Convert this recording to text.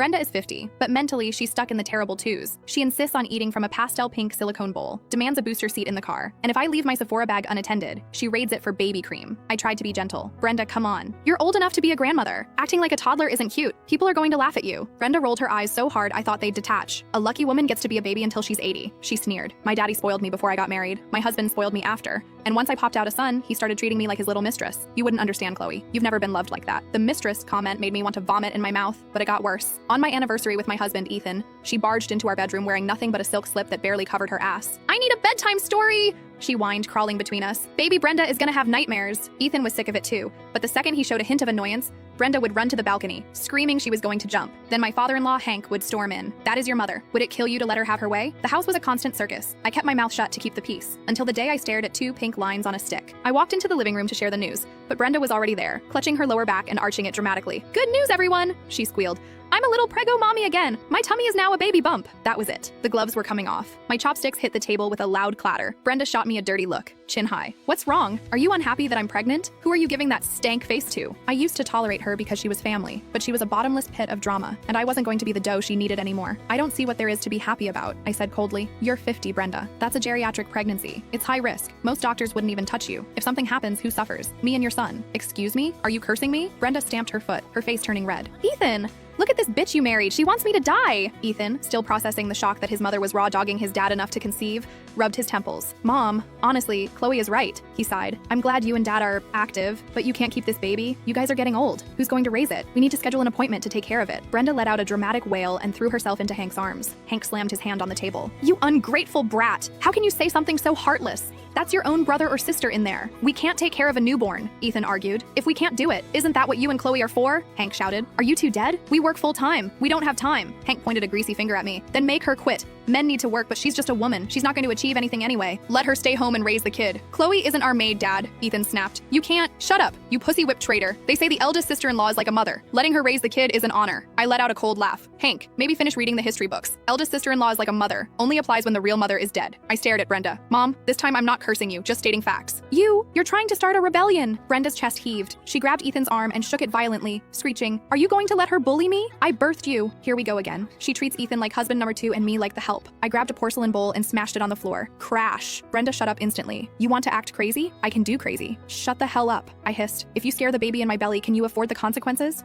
Brenda is 50, but mentally she's stuck in the terrible twos. She insists on eating from a pastel pink silicone bowl, demands a booster seat in the car, and if I leave my Sephora bag unattended, she raids it for baby cream. I tried to be gentle. Brenda, come on. You're old enough to be a grandmother. Acting like a toddler isn't cute. People are going to laugh at you. Brenda rolled her eyes so hard I thought they'd detach. A lucky woman gets to be a baby until she's 80. She sneered. My daddy spoiled me before I got married. My husband spoiled me after. And once I popped out a son, he started treating me like his little mistress. You wouldn't understand, Chloe. You've never been loved like that. The mistress comment made me want to vomit in my mouth, but it got worse. On my anniversary with my husband, Ethan, she barged into our bedroom wearing nothing but a silk slip that barely covered her ass. I need a bedtime story, she whined, crawling between us. Baby Brenda is gonna have nightmares. Ethan was sick of it too, but the second he showed a hint of annoyance, Brenda would run to the balcony, screaming she was going to jump. Then my father-in-law, Hank, would storm in. That is your mother. Would it kill you to let her have her way? The house was a constant circus. I kept my mouth shut to keep the peace, until the day I stared at 2 pink lines on a stick. I walked into the living room to share the news, but Brenda was already there, clutching her lower back and arching it dramatically. Good news, everyone, she squealed. I'm a little prego mommy again. My tummy is now a baby bump. That was it. The gloves were coming off. My chopsticks hit the table with a loud clatter. Brenda shot me a dirty look, chin high. What's wrong? Are you unhappy that I'm pregnant? Who are you giving that stank face to? I used to tolerate her because she was family, but she was a bottomless pit of drama, and I wasn't going to be the dough she needed anymore. I don't see what there is to be happy about, I said coldly. You're 50, Brenda. That's a geriatric pregnancy. It's high risk. Most doctors wouldn't even touch you. If something happens, who suffers? Me and your son. Excuse me? Are you cursing me? Brenda stamped her foot, her face turning red. Ethan! Look at this bitch you married. She wants me to die. Ethan, still processing the shock that his mother was raw-dogging his dad enough to conceive, rubbed his temples. Mom, honestly, Chloe is right, he sighed. I'm glad you and Dad are active, but you can't keep this baby. You guys are getting old. Who's going to raise it? We need to schedule an appointment to take care of it. Brenda let out a dramatic wail and threw herself into Hank's arms. Hank slammed his hand on the table. You ungrateful brat. How can you say something so heartless? That's your own brother or sister in there. We can't take care of a newborn, Ethan argued. If we can't do it, isn't that what you and Chloe are for? Hank shouted. Are you two dead? We work full time. We don't have time. Hank pointed a greasy finger at me. Then make her quit. Men need to work, but she's just a woman. She's not going to achieve anything anyway. Let her stay home and raise the kid. Chloe isn't our maid, Dad, Ethan snapped. You can't. Shut up, you pussy-whipped traitor. They say the eldest sister-in-law is like a mother. Letting her raise the kid is an honor. I let out a cold laugh. Hank, maybe finish reading the history books. Eldest sister-in-law is like a mother. Only applies when the real mother is dead. I stared at Brenda. Mom, this time I'm not cursing you, just stating facts. You're trying to start a rebellion. Brenda's chest heaved. She grabbed Ethan's arm and shook it violently, screeching, are you going to let her bully me? I birthed you. Here we go again. She treats Ethan like husband number 2 and me like the help. I grabbed a porcelain bowl and smashed it on the floor. Crash. Brenda shut up instantly. You want to act crazy? I can do crazy. Shut the hell up, I hissed. If you scare the baby in my belly, can you afford the consequences?